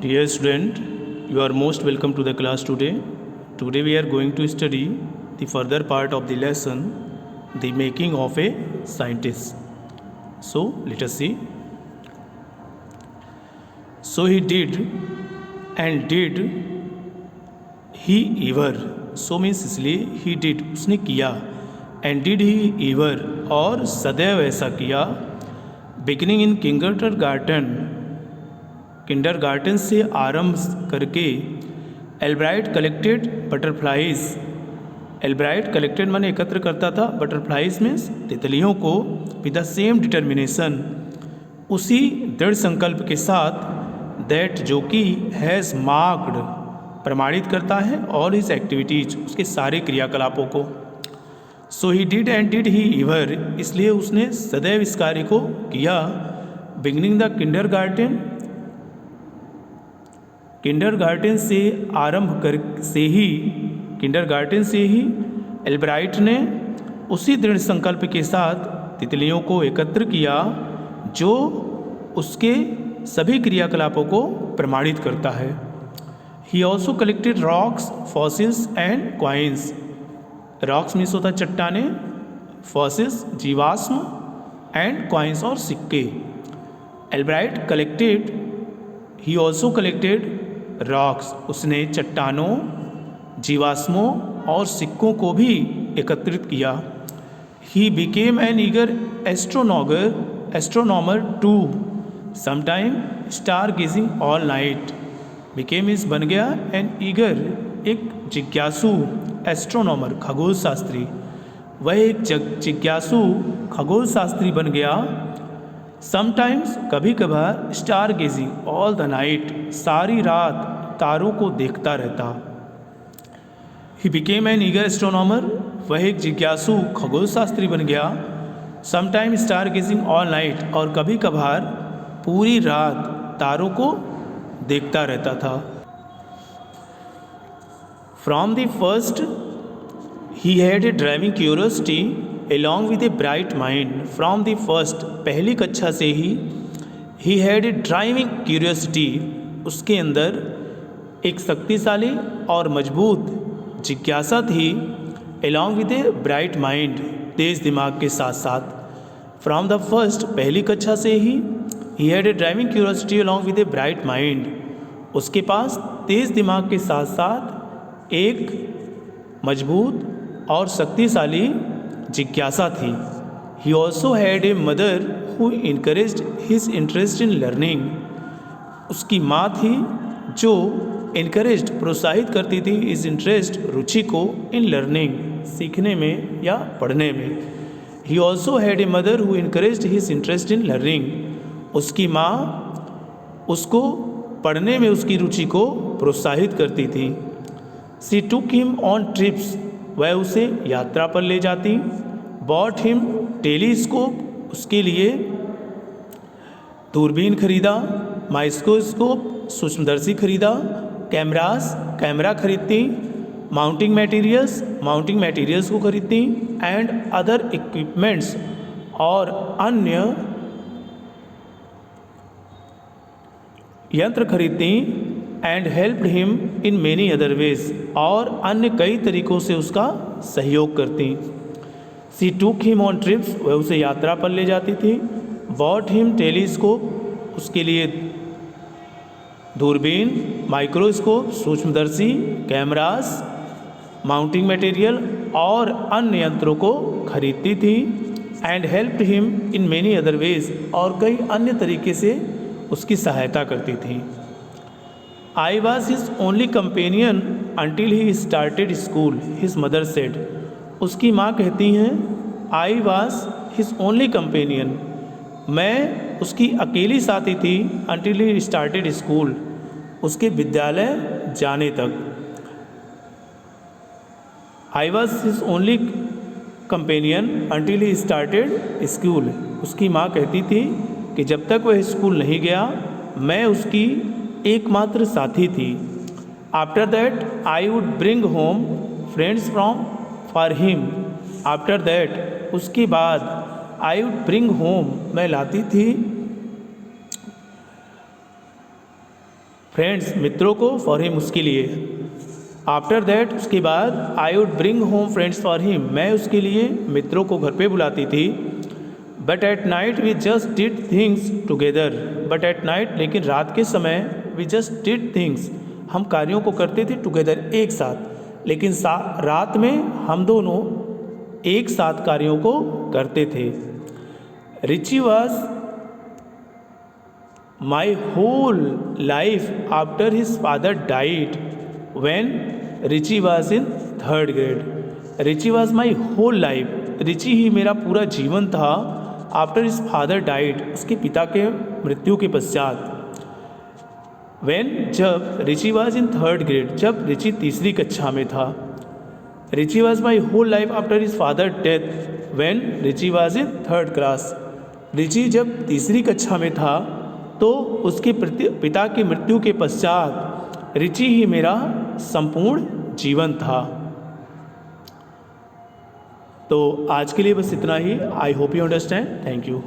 Dear student, you are most welcome to the class today. Today we are going to study the further part of the lesson, the making of a scientist. So let us see. So he did and did he ever. So means इसलिए he did उसने किया and did he ever और सदैव ऐसा किया. Beginning in kindergarten से आरंभ करके Albright collected butterflies. Albright collected माने एकत्र करता था, बटरफ्लाइज मीन्स तितलियों को, विद द सेम डिटर्मिनेशन उसी दृढ़ संकल्प के साथ, दैट जो कि हैज़ मार्क्ड प्रमाणित करता है ऑल हिज एक्टिविटीज उसके सारे क्रियाकलापों को. So he did and did he ever इसलिए उसने सदैव इस कार्य को किया. बिगनिंग द किंडरगार्टन से आरंभ कर किंडरगार्टन से ही एल्ब्राइट ने उसी दृढ़ संकल्प के साथ तितलियों को एकत्र किया जो उसके सभी क्रियाकलापों को प्रमाणित करता है. He also collected rocks, fossils and coins. Rocks means होता है चट्टाने, फॉसिल्स जीवाश्म, एंड क्वाइंस और सिक्के. Albright collected, he also collected rocks उसने चट्टानों, जीवाश्मों और सिक्कों को भी एकत्रित किया. He became an eager astronomer to sometime star gazing all night. Became is बन गया, एन ईगर एक जिज्ञासु, एस्ट्रोनॉमर खगोल शास्त्री. वह एक जिज्ञासु खगोल शास्त्री बन गया. समटाइम्स कभी कभार, star gazing all the night सारी रात तारों को देखता रहता. He became an eager astronomer वह एक जिज्ञासु खगोल शास्त्री बन गया. Sometime star gazing all night और कभी कभार पूरी रात तारों को देखता रहता था. From the first he had a driving curiosity along with a bright mind. From the first पहली कक्षा से ही had a driving curiosity उसके अंदर एक शक्तिशाली और मजबूत जिज्ञासा थी. along with a bright mind तेज दिमाग के साथ साथ. From the first पहली कक्षा से ही he had a driving curiosity along with a bright mind उसके पास तेज दिमाग के साथ साथ एक मजबूत और शक्तिशाली जिज्ञासा थी. He also had a mother who encouraged his interest in learning. उसकी माँ थी जो इनकरेज्ड प्रोत्साहित करती थी इस इंटरेस्ट रुचि को, इन लर्निंग सीखने में या पढ़ने में. He also had a mother who encouraged his interest in learning. उसकी माँ उसको पढ़ने में उसकी रुचि को प्रोत्साहित करती थी. सी टुक हिम ऑन ट्रिप्स वह उसे यात्रा पर ले जाती. बॉट हिम टेलीस्कोप उसके लिए दूरबीन खरीदा. माइक्रोस्कोप सूक्ष्मदर्शी खरीदा. कैमरा खरीदती. माउंटिंग मटेरियल्स को खरीदती. एंड अदर इक्विपमेंट्स और अन्य यंत्र खरीदती. And helped him in many other ways और अन्य कई तरीक़ों से उसका सहयोग करती. सी टूक हिम ऑन ट्रिप्स वह उसे यात्रा पर ले जाती थी. बॉट हिम टेलीस्कोप उसके लिए दूरबीन, माइक्रोस्कोप सूक्ष्मदर्शी, कैमरास, माउंटिंग मटेरियल और अन्य यंत्रों को खरीदती थी. And helped him in many other ways और कई अन्य तरीके से उसकी सहायता करती थी. I was his only companion until he started school, his mother said. उसकी माँ कहती हैं, I was his only companion. मैं उसकी अकेली साथी थी until he started school, उसके विद्यालय जाने तक. I was his only companion until he started school. उसकी माँ कहती थी कि जब तक वह स्कूल नहीं गया मैं उसकी एकमात्र साथी थी. After that I would bring home friends from for him. After that उसके बाद आई वुड ब्रिंग होम मैं लाती थी फ्रेंड्स मित्रों को, फॉर हिम उसके लिए। आफ्टर दैट उसके बाद I would bring home friends for him, मैं उसके लिए मित्रों को घर पे बुलाती थी। But at night we just did things together, but at night लेकिन रात के समय वी जस्ट डिड थिंग्स, हम कार्यों को करते थे टुगेदर एक साथ, लेकिन रात में हम दोनों एक साथ कार्यों को करते थे। Richie was my whole life after his father died when Richie was in 3rd grade. Richie was my whole life, Richie ही मेरा पूरा जीवन था। आफ्टर हिज फादर डाइड, उसके पिता के मृत्यु के पश्चात। व्हेन, जब Richie was in 3rd grade, जब रिची तीसरी कक्षा में था। Richie was my whole life after his father death when Richie was in 3rd class. Richie जब तीसरी कक्षा में था तो उसके पिता की मृत्यु के पश्चात रिची ही मेरा संपूर्ण जीवन था। तो आज के लिए बस इतना ही। I hope you understand. Thank you.